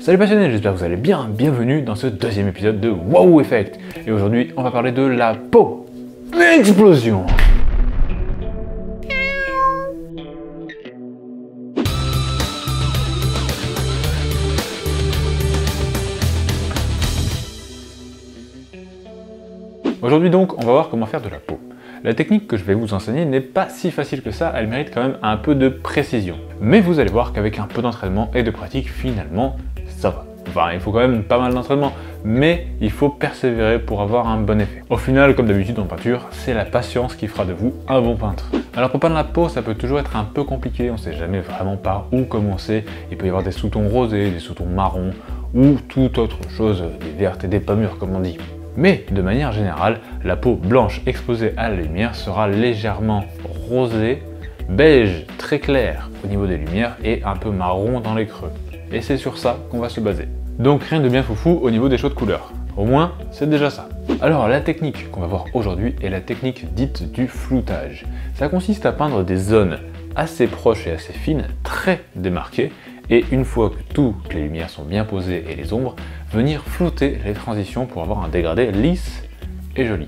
Salut passionnés, j'espère que vous allez bien, bienvenue dans ce deuxième épisode de Wow Effect. Et aujourd'hui, on va parler de la peau. Explosion. Aujourd'hui donc, on va voir comment faire de la peau. La technique que je vais vous enseigner n'est pas si facile que ça, elle mérite quand même un peu de précision. Mais vous allez voir qu'avec un peu d'entraînement et de pratique, finalement, ça va. Enfin, il faut quand même pas mal d'entraînement, mais il faut persévérer pour avoir un bon effet. Au final, comme d'habitude en peinture, c'est la patience qui fera de vous un bon peintre. Alors pour peindre la peau, ça peut toujours être un peu compliqué, on sait jamais vraiment par où commencer. Il peut y avoir des sous-tons rosés, des sous-tons marrons, ou toute autre chose, des vertes et des pas mûres comme on dit. Mais de manière générale, la peau blanche exposée à la lumière sera légèrement rosée, beige très clair au niveau des lumières et un peu marron dans les creux. Et c'est sur ça qu'on va se baser. Donc rien de bien foufou au niveau des choix de couleurs. Au moins, c'est déjà ça. Alors la technique qu'on va voir aujourd'hui est la technique dite du floutage. Ça consiste à peindre des zones assez proches et assez fines, très démarquées, et une fois que toutes les lumières sont bien posées et les ombres, venir flouter les transitions pour avoir un dégradé lisse et joli.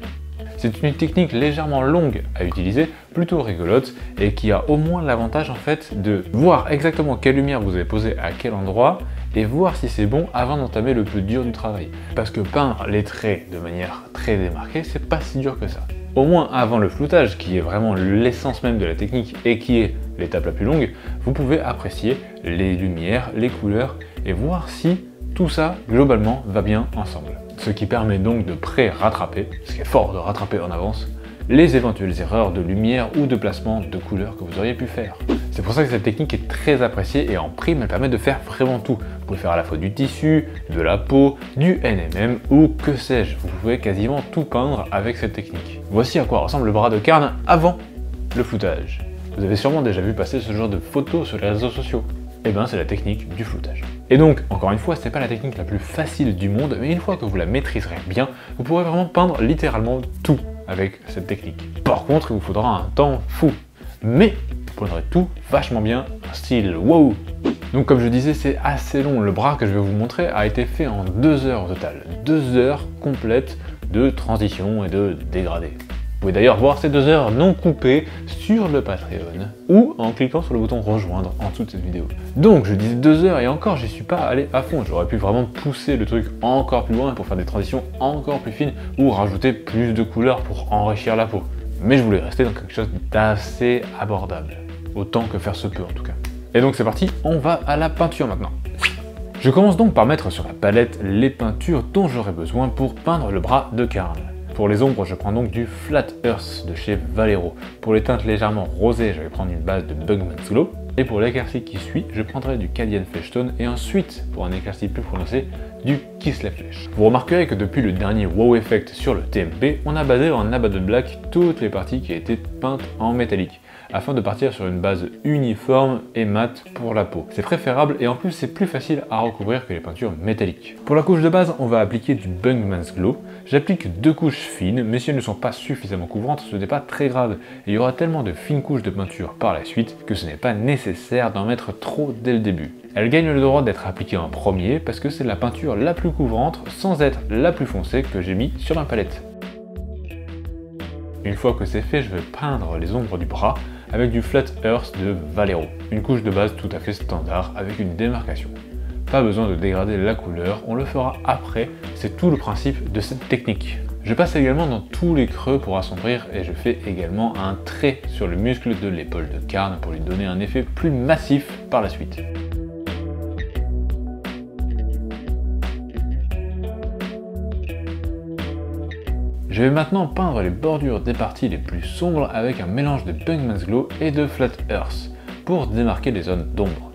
C'est une technique légèrement longue à utiliser, plutôt rigolote, et qui a au moins l'avantage en fait de voir exactement quelle lumière vous avez posée à quel endroit, et voir si c'est bon avant d'entamer le plus dur du travail. Parce que peindre les traits de manière très démarquée, c'est pas si dur que ça. Au moins avant le floutage, qui est vraiment l'essence même de la technique et qui est l'étape la plus longue, vous pouvez apprécier les lumières, les couleurs et voir si tout ça, globalement, va bien ensemble. Ce qui permet donc de pré-rattraper, ce qui est fort de rattraper en avance, les éventuelles erreurs de lumière ou de placement de couleurs que vous auriez pu faire. C'est pour ça que cette technique est très appréciée et en prime, elle permet de faire vraiment tout. Vous pouvez faire à la fois du tissu, de la peau, du NMM ou que sais-je. Vous pouvez quasiment tout peindre avec cette technique. Voici à quoi ressemble le bras de Carne avant le floutage. Vous avez sûrement déjà vu passer ce genre de photos sur les réseaux sociaux. Eh bien, c'est la technique du floutage. Et donc, encore une fois, c'est pas la technique la plus facile du monde, mais une fois que vous la maîtriserez bien, vous pourrez vraiment peindre littéralement tout avec cette technique. Par contre, il vous faudra un temps fou, mais vous peindrez tout vachement bien, un style wow. Donc comme je disais, c'est assez long. Le bras que je vais vous montrer a été fait en 2 heures au total. 2 heures complètes de transition et de dégradé. Vous pouvez d'ailleurs voir ces 2 heures non coupées sur le Patreon ou en cliquant sur le bouton rejoindre en dessous de cette vidéo. Donc je disais 2 heures et encore j'y suis pas allé à fond. J'aurais pu vraiment pousser le truc encore plus loin pour faire des transitions encore plus fines ou rajouter plus de couleurs pour enrichir la peau. Mais je voulais rester dans quelque chose d'assez abordable. Autant que faire se peut en tout cas. Et donc c'est parti, on va à la peinture maintenant. Je commence donc par mettre sur la palette les peintures dont j'aurai besoin pour peindre le bras de Carne. Pour les ombres, je prends donc du Flat Earth de chez Vallejo. Pour les teintes légèrement rosées, je vais prendre une base de Bugman's Glow. Et pour l'éclairci qui suit, je prendrai du Cadian Flesh Tone et ensuite, pour un éclairci plus prononcé, du Kislev Flesh. Vous remarquerez que depuis le dernier Wow Effect sur le TMP, on a basé en Abaddon Black toutes les parties qui étaient peintes en métallique, afin de partir sur une base uniforme et mate pour la peau. C'est préférable et en plus c'est plus facile à recouvrir que les peintures métalliques. Pour la couche de base, on va appliquer du Bugman's Glow. J'applique 2 couches fines, mais si elles ne sont pas suffisamment couvrantes, ce n'est pas très grave. Et il y aura tellement de fines couches de peinture par la suite que ce n'est pas nécessaire d'en mettre trop dès le début. Elle gagne le droit d'être appliquée en premier parce que c'est la peinture la plus couvrante sans être la plus foncée que j'ai mis sur ma palette. Une fois que c'est fait, je vais peindre les ombres du bras avec du Flat Earth de Vallejo. Une couche de base tout à fait standard avec une démarcation. Pas besoin de dégrader la couleur, on le fera après, c'est tout le principe de cette technique. Je passe également dans tous les creux pour assombrir et je fais également un trait sur le muscle de l'épaule de Carne pour lui donner un effet plus massif par la suite. Je vais maintenant peindre les bordures des parties les plus sombres avec un mélange de Bugman's Glow et de Flat Earth pour démarquer les zones d'ombre.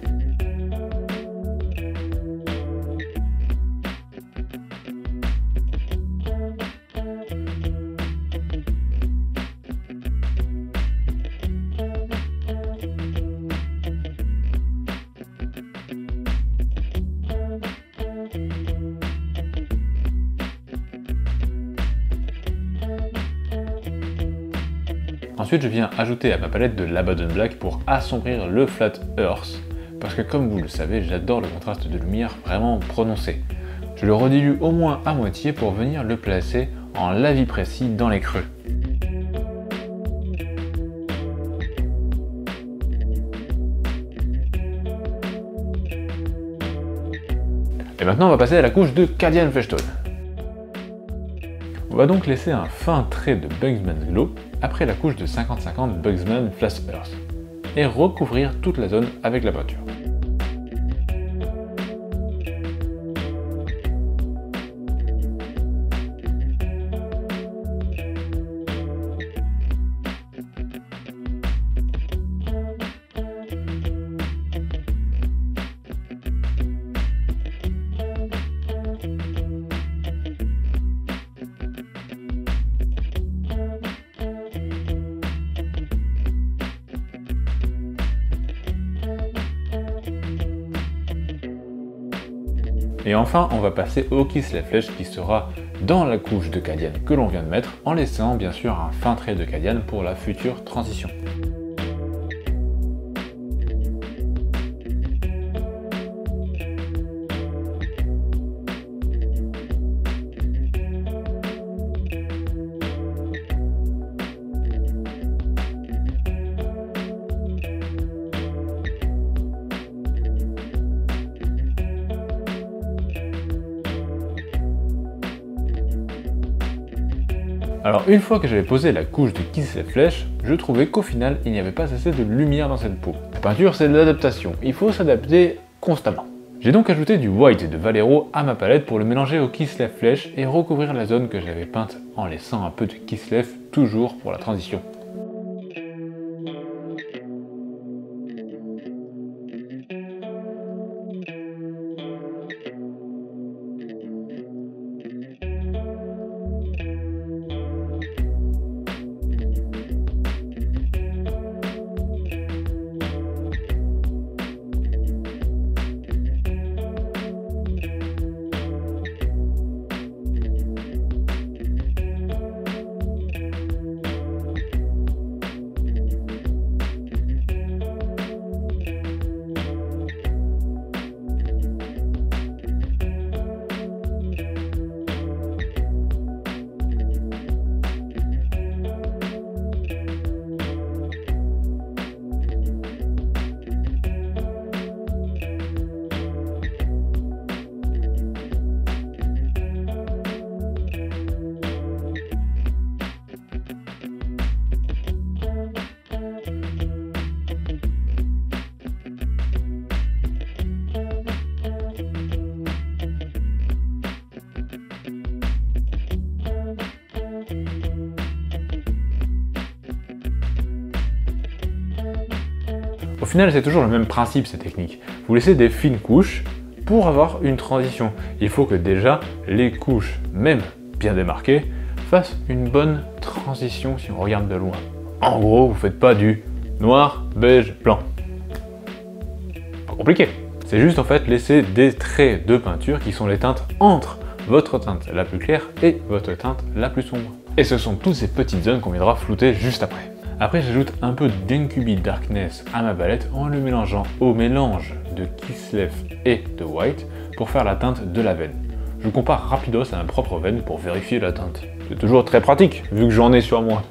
Ensuite, je viens ajouter à ma palette de l'Abaddon Black pour assombrir le Flat Earth, parce que comme vous le savez, j'adore le contraste de lumière vraiment prononcé. Je le redilue au moins à moitié pour venir le placer en lavis précis dans les creux. Et maintenant on va passer à la couche de Cadian Fleshtone. On va donc laisser un fin trait de Bugsman's Glow après la couche de 50-50 Bugsman Flash Earth et recouvrir toute la zone avec la peinture. Et enfin, on va passer au Kiss la Flèche qui sera dans la couche de Cadian que l'on vient de mettre, en laissant bien sûr un fin trait de Cadian pour la future transition. Alors une fois que j'avais posé la couche de Kiss la Flèche, je trouvais qu'au final il n'y avait pas assez de lumière dans cette peau. La peinture c'est de l'adaptation, il faut s'adapter constamment. J'ai donc ajouté du White de Vallejo à ma palette pour le mélanger au Kiss la Flèche et recouvrir la zone que j'avais peinte en laissant un peu de Kiss Left toujours pour la transition. Au final, c'est toujours le même principe ces techniques. Vous laissez des fines couches pour avoir une transition. Il faut que déjà les couches, même bien démarquées, fassent une bonne transition si on regarde de loin. En gros, vous faites pas du noir, beige, blanc. Pas compliqué. C'est juste en fait laisser des traits de peinture qui sont les teintes entre votre teinte la plus claire et votre teinte la plus sombre. Et ce sont toutes ces petites zones qu'on viendra flouter juste après. Après, j'ajoute un peu d'Incubi Darkness à ma palette en le mélangeant au mélange de Kiss Left et de White pour faire la teinte de la veine. Je compare rapidos à ma propre veine pour vérifier la teinte. C'est toujours très pratique vu que j'en ai sur moi.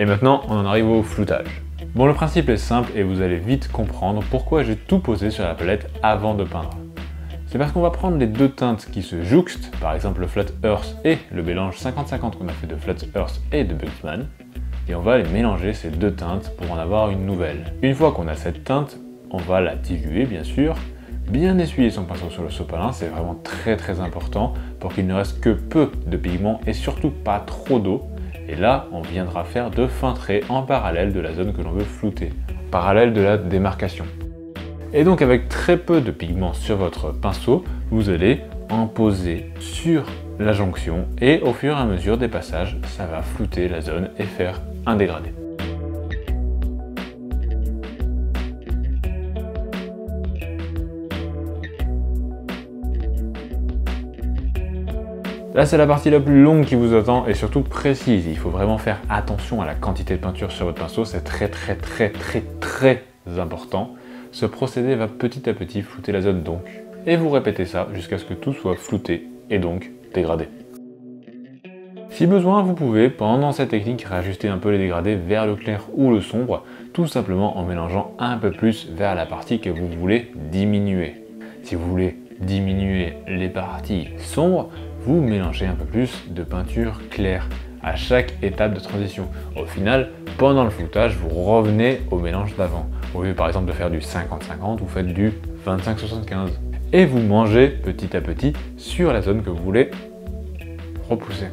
Et maintenant, on en arrive au floutage. Bon, le principe est simple et vous allez vite comprendre pourquoi j'ai tout posé sur la palette avant de peindre. C'est parce qu'on va prendre les deux teintes qui se jouxtent, par exemple le Flat Earth et le mélange 50-50 qu'on a fait de Flat Earth et de Bugsman, et on va les mélanger ces deux teintes pour en avoir une nouvelle. Une fois qu'on a cette teinte, on va la diluer bien sûr, bien essuyer son pinceau sur le sopalin, c'est vraiment très important pour qu'il ne reste que peu de pigments et surtout pas trop d'eau. Et là, on viendra faire de fins traits en parallèle de la zone que l'on veut flouter, en parallèle de la démarcation. Et donc avec très peu de pigments sur votre pinceau, vous allez en poser sur la jonction et au fur et à mesure des passages, ça va flouter la zone et faire un dégradé. Là, c'est la partie la plus longue qui vous attend et surtout précise. Il faut vraiment faire attention à la quantité de peinture sur votre pinceau, c'est très important. Ce procédé va petit à petit flouter la zone donc. Et vous répétez ça jusqu'à ce que tout soit flouté et donc dégradé. Si besoin, vous pouvez, pendant cette technique, réajuster un peu les dégradés vers le clair ou le sombre, tout simplement en mélangeant un peu plus vers la partie que vous voulez diminuer. Si vous voulez diminuer les parties sombres, vous mélangez un peu plus de peinture claire à chaque étape de transition. Au final, pendant le floutage, vous revenez au mélange d'avant. Au lieu par exemple de faire du 50-50, vous faites du 25-75. Et vous mangez petit à petit sur la zone que vous voulez repousser.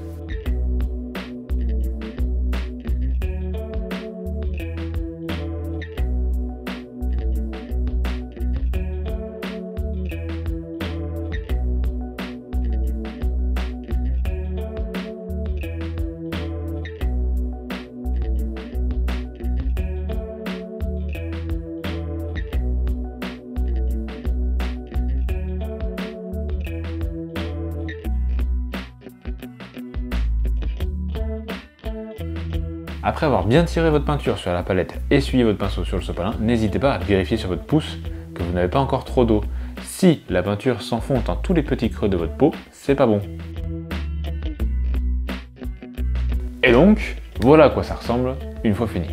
Après avoir bien tiré votre peinture sur la palette, essuyé votre pinceau sur le sopalin, n'hésitez pas à vérifier sur votre pouce que vous n'avez pas encore trop d'eau. Si la peinture s'enfonce dans tous les petits creux de votre peau, c'est pas bon. Et donc, voilà à quoi ça ressemble une fois fini.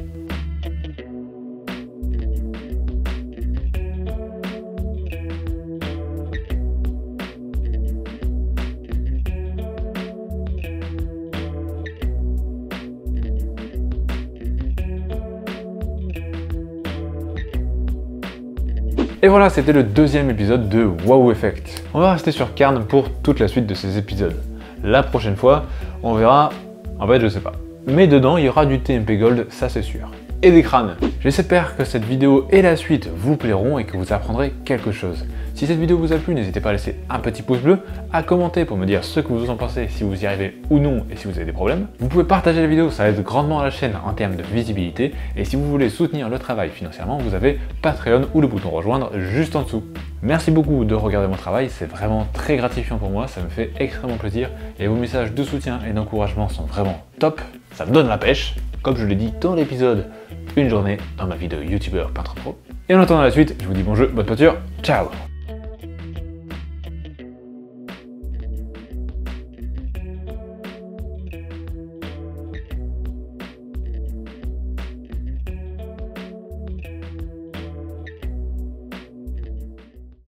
Et voilà, c'était le deuxième épisode de Wow Effect. On va rester sur Carn pour toute la suite de ces épisodes. La prochaine fois, on verra... En fait, je sais pas. Mais dedans, il y aura du TMP Gold, ça c'est sûr. Et des crânes. J'espère que cette vidéo et la suite vous plairont et que vous apprendrez quelque chose. Si cette vidéo vous a plu, n'hésitez pas à laisser un petit pouce bleu, à commenter pour me dire ce que vous en pensez, si vous y arrivez ou non et si vous avez des problèmes. Vous pouvez partager la vidéo, ça aide grandement à la chaîne en termes de visibilité. Et si vous voulez soutenir le travail financièrement, vous avez Patreon ou le bouton rejoindre juste en dessous. Merci beaucoup de regarder mon travail, c'est vraiment très gratifiant pour moi, ça me fait extrêmement plaisir. Et vos messages de soutien et d'encouragement sont vraiment top, ça me donne la pêche, comme je l'ai dit dans l'épisode Une journée dans ma vie de youtubeur peintre pro. Et en attendant la suite, je vous dis bon jeu, bonne peinture, ciao!